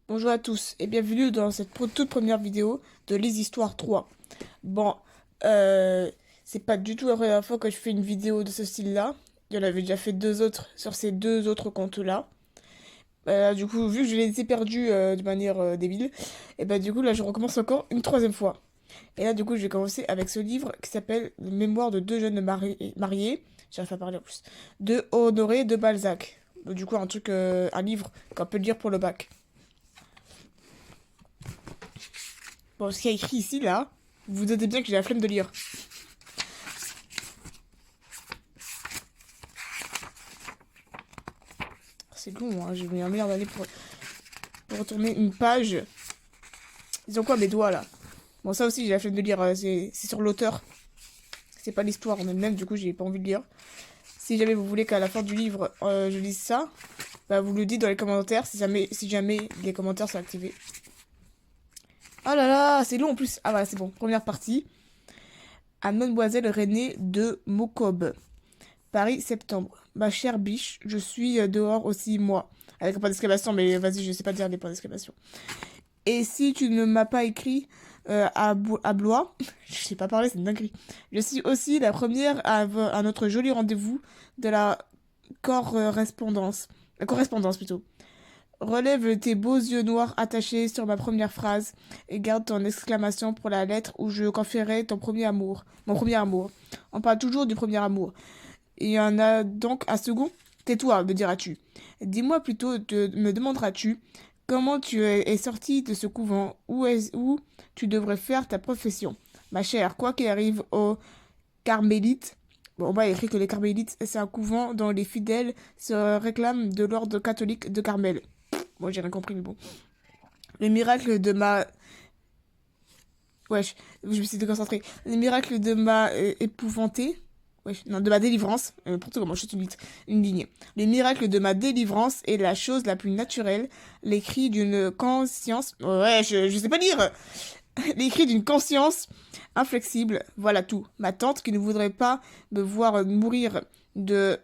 Bonjour à tous et bienvenue dans cette toute première vidéo de Les Histoires 3. Bon, euh, c'est pas du tout la première fois que je fais une vidéo de ce style-là. Il y en avait déjà fait deux autres sur ces deux autres comptes-là. Du coup, vu que je les ai perdus de manière débile, et bah du coup là je recommence encore une troisième fois. Et là du coup je vais commencer avec ce livre qui s'appelle Les Mémoires de deux jeunes mariés, j'arrive à parler en plus, de Honoré de Balzac. Du coup un livre qu'on peut lire pour le bac. Bon, ce qu'il y a écrit ici, là, vous vous doutez bien que j'ai la flemme de lire. C'est long, hein, j'ai mis un milliard d'années pour retourner une page. Ils ont quoi, mes doigts, là? Bon, ça aussi, j'ai la flemme de lire, c'est sur l'auteur. C'est pas l'histoire en elle-même, du coup, j'ai pas envie de lire. Si jamais vous voulez qu'à la fin du livre, je lise ça, bah, vous le dites dans les commentaires, si jamais les commentaires sont activés. Ah là là, c'est long en plus. Ah voilà, c'est bon. Première partie. À Mademoiselle Renée de Maucobe. Paris, septembre. Ma chère biche, je suis dehors aussi, moi. Avec un point d'exclamation, mais vas-y, je sais pas dire les points d'exclamation. Et si tu ne m'as pas écrit à Blois, je sais pas parler, c'est une dinguerie. Je suis aussi la première à notre joli rendez-vous de la correspondance. La correspondance plutôt. Relève tes beaux yeux noirs attachés sur ma première phrase et garde ton exclamation pour la lettre où je confierai ton premier amour. Mon premier amour. On parle toujours du premier amour. Il y en a donc un second. Tais-toi, me diras-tu. Dis-moi plutôt, me demanderas-tu, comment tu es sorti de ce couvent, où tu devrais faire ta profession. Ma chère, quoi qu'il arrive aux carmélites, bon, on va écrire que les carmélites, c'est un couvent dont les fidèles se réclament de l'ordre catholique de Carmel. Moi, j'ai rien compris, mais bon. Le miracle de ma... Wesh, je me suis déconcentrée. Le miracle de ma épouvantée. Wesh, non, de ma délivrance. N'importe comment, je suis une ligne. Le miracle de ma délivrance est la chose la plus naturelle. Les cris d'une conscience. Ouais, je sais pas lire. Les cris d'une conscience inflexible. Voilà tout. Ma tante qui ne voudrait pas me voir mourir de.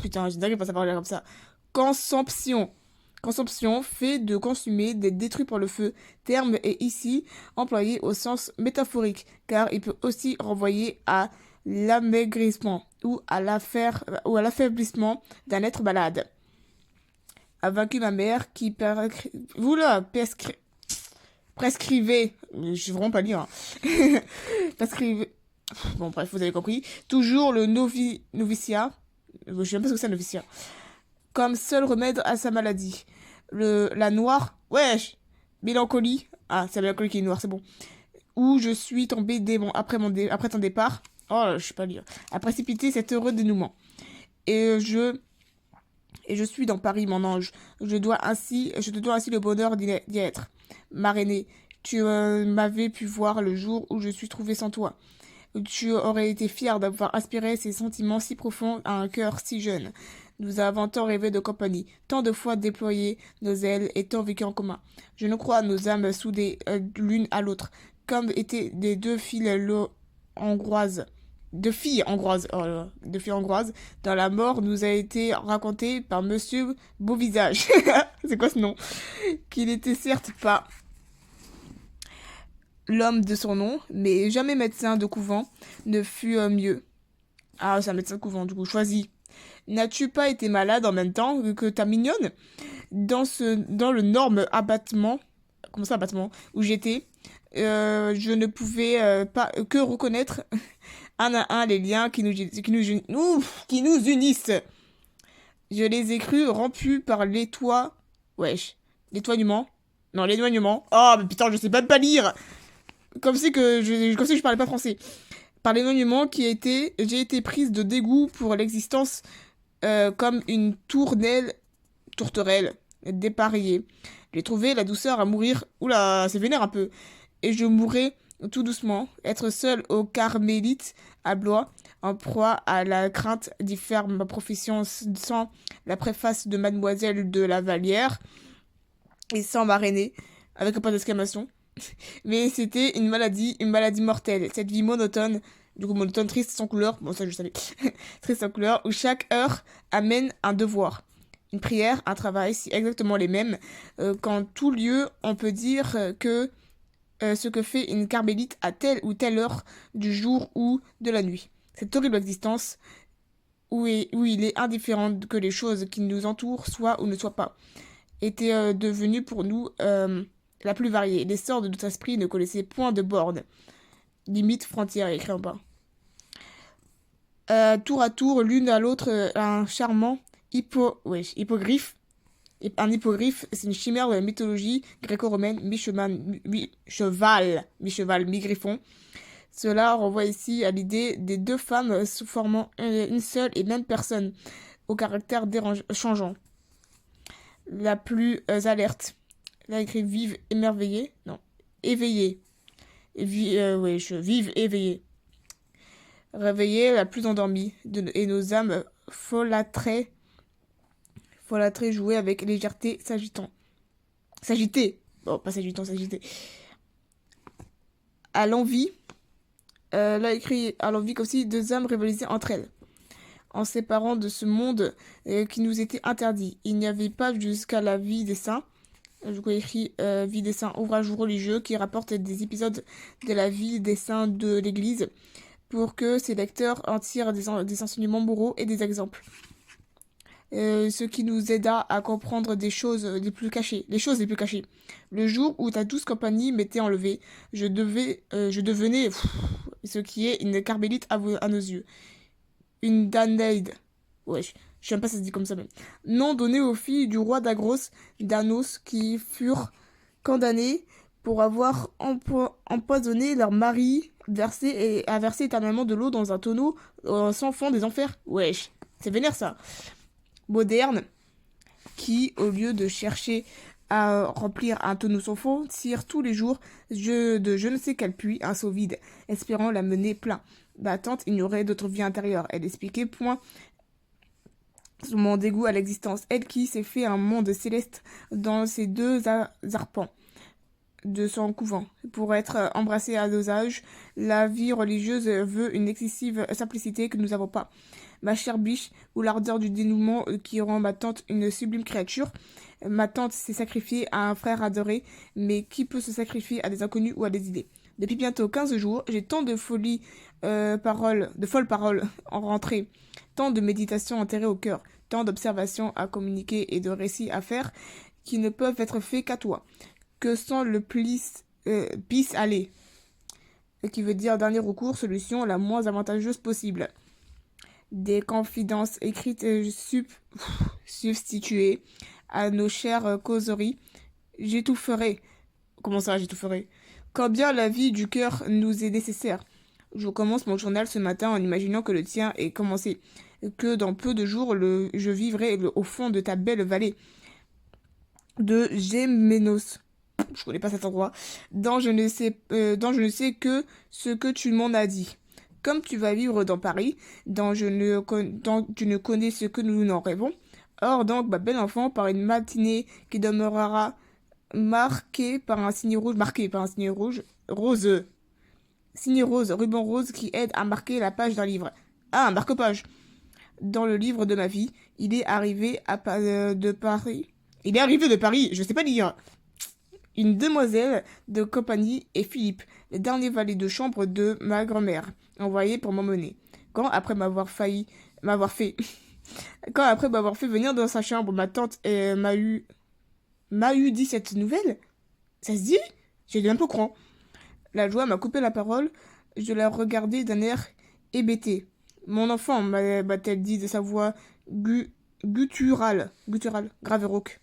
Putain, j'ai dingue pas savoir lire comme ça. Consomption. Consomption, fait de consumer, d'être détruit par le feu. Terme est ici employé au sens métaphorique, car il peut aussi renvoyer à l'amaigrissement ou à l'affaiblissement d'un être malade. A vaincu ma mère qui prescrivait, je sais vraiment pas lire, hein. Prescrivait, bon bref, vous avez compris, toujours le noviciat, je sais même pas ce que c'est un noviciat, comme seul remède à sa maladie. La noire, wesh, mélancolie, ah c'est la mélancolie qui est noire, c'est bon, où je suis tombée après ton départ, oh je sais pas lire, a précipité cet heureux dénouement. Et je suis dans Paris, mon ange. Je te dois ainsi le bonheur d'y être. Marraine, tu m'avais pu voir le jour où je suis trouvée sans toi. Tu aurais été fière d'avoir aspiré ces sentiments si profonds à un cœur si jeune. Nous avons tant rêvé de compagnie, tant de fois déployé nos ailes et tant vécu en commun. Je ne crois nos âmes soudées l'une à l'autre, comme étaient des deux filles hongroises. Deux filles hongroises, dans la mort nous a été raconté par Monsieur Beauvisage. C'est quoi ce nom? Qu'il était certes pas l'homme de son nom, mais jamais médecin de couvent ne fut mieux. Ah, c'est un médecin de couvent, du coup, choisi. N'as-tu pas été malade en même temps que ta mignonne? Dans le norme abattement, comment ça abattement, où j'étais, je ne pouvais pas que reconnaître un à un les liens qui nous unissent. Je les ai crus rompus par wesh, l'étoignement. Non, l'éloignement. Oh, mais putain, je sais même pas lire. Comme si je parlais pas français. Par l'éloignement j'ai été prise de dégoût pour l'existence comme une tourterelle dépareillée. J'ai trouvé la douceur à mourir. Oula, c'est vénère un peu. Et je mourrai tout doucement, être seule au Carmélite à Blois, en proie à la crainte d'y faire ma profession sans la préface de Mademoiselle de la Vallière et sans marrainer, avec un point d'exclamation. Mais c'était une maladie mortelle. Cette vie monotone, du coup monotone, triste sans couleur, bon ça je savais, triste sans couleur, où chaque heure amène un devoir. une prière, un travail, si exactement les mêmes, qu'en tout lieu, on peut dire que ce que fait une carmélite à telle ou telle heure du jour ou de la nuit. Cette horrible existence où il est indifférent que les choses qui nous entourent soient ou ne soient pas, était devenue pour nous la plus variée. Les sorts de notre esprit ne connaissaient point de bornes, limite frontières écrit en bas. Tour à tour, l'une à l'autre, un charmant hippogriffe. Un hippogriffe, c'est une chimère de la mythologie gréco-romaine, mi-cheval, mi-griffon. Cela renvoie ici à l'idée des deux femmes se formant une seule et même personne, au caractère changeant. La plus alerte. Là, écrit vive, émerveillée. Non, éveillée. Vive, éveillée. Réveillée, la plus endormie. Et nos âmes folâtraient jouer avec légèreté, s'agiter. Bon, pas s'agitant, s'agiter. À l'envie. Là, écrit à l'envie comme si deux âmes rivalisaient entre elles, en séparant de ce monde qui nous était interdit. Il n'y avait pas jusqu'à la vie des saints. Je crois écrit vie des saints, ouvrage religieux qui rapporte des épisodes de la vie des saints de l'Église pour que ses lecteurs en tirent des enseignements moraux et des exemples. Ce qui nous aida à comprendre des choses les plus cachées. Le jour où ta douce compagnie m'était enlevée, je devenais ce qui est une carmélite à nos yeux. Une Danaïde. Ouais, je sais même pas si ça se dit comme ça même. Nom donné aux filles du roi d'Anos qui furent condamnées pour avoir empoisonné leur mari, verser éternellement de l'eau dans un tonneau sans fond des enfers. Wesh, c'est vénère ça. Moderne, qui, au lieu de chercher à remplir un tonneau sans fond, tire tous les jours de je ne sais quel puits un seau vide, espérant la mener plein. Ma tante ignorait d'autres vies intérieures. Elle expliquait point son dégoût à l'existence. Elle qui s'est fait un monde céleste dans ces deux arpents de son couvent. Pour être embrassée à dosage, la vie religieuse veut une excessive simplicité que nous n'avons pas. Ma chère biche, ou l'ardeur du dénouement qui rend ma tante une sublime créature. Ma tante s'est sacrifiée à un frère adoré, mais qui peut se sacrifier à des inconnus ou à des idées? Depuis bientôt 15 jours, j'ai tant de folles paroles en rentrée, tant de méditations enterrées au cœur, tant d'observations à communiquer et de récits à faire qui ne peuvent être faits qu'à toi. Que sans le pis aller, qui veut dire dernier recours, solution la moins avantageuse possible. Des confidences écrites substituées à nos chères causeries. J'étoufferai. Comment ça, j'étoufferai? Quand bien la vie du cœur nous est nécessaire. Je commence mon journal ce matin en imaginant que le tien est commencé, que dans peu de jours je vivrai au fond de ta belle vallée de Gémenos. Je connais pas cet endroit, dont je ne sais que ce que tu m'en as dit. Comme tu vas vivre dans Paris, dont tu ne connais ce que nous n'en rêvons. Or donc, ma belle enfant, par une matinée qui demeurera marquée par un signe rouge, ruban rose qui aide à marquer la page d'un livre. Ah, un marque-page. Dans le livre de ma vie, il est arrivé de Paris. Il est arrivé de Paris, je sais pas lire. Une demoiselle de compagnie et Philippe, le dernier valet de chambre de ma grand-mère, envoyé pour m'emmener. Quand après m'avoir fait venir dans sa chambre, ma tante m'a eu dit cette nouvelle. Ça se dit? J'ai un peu cran. La joie m'a coupé la parole. Je la regardais d'un air hébété. Mon enfant, m'a-t-elle dit de sa voix gutturale, grave et rauque.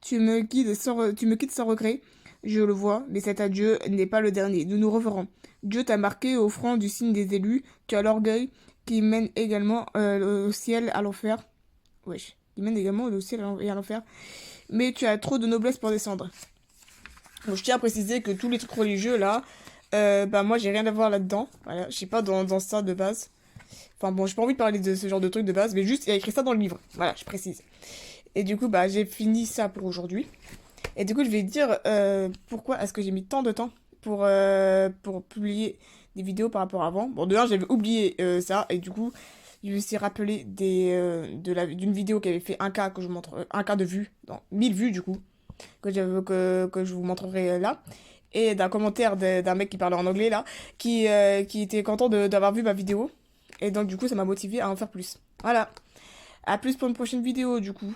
Tu me quittes sans regret, je le vois, mais cet adieu n'est pas le dernier. Nous nous reverrons. Dieu t'a marqué au front du signe des élus. Tu as l'orgueil qui mène également au ciel à l'enfer. Wesh, qui mène également au ciel et à l'enfer. Mais tu as trop de noblesse pour descendre. Donc, je tiens à préciser que tous les trucs religieux là, moi j'ai rien à voir là-dedans. Voilà, je suis pas dans ça de base. Enfin bon, j'ai pas envie de parler de ce genre de trucs de base, mais juste il y a écrit ça dans le livre. Voilà, je précise. Et du coup, j'ai fini ça pour aujourd'hui. Et du coup, je vais dire pourquoi est-ce que j'ai mis tant de temps pour publier des vidéos par rapport à avant. Bon, d'ailleurs, j'avais oublié ça. Et du coup, Je me suis rappelé d'une vidéo qui avait fait 1K que je vous montre, 1K de vues, non, 1000 vues du coup, que je vous montrerai là. Et d'un commentaire d'un mec qui parlait en anglais là, qui était content d'avoir vu ma vidéo. Et donc du coup ça m'a motivé à en faire plus. Voilà. À plus pour une prochaine vidéo du coup.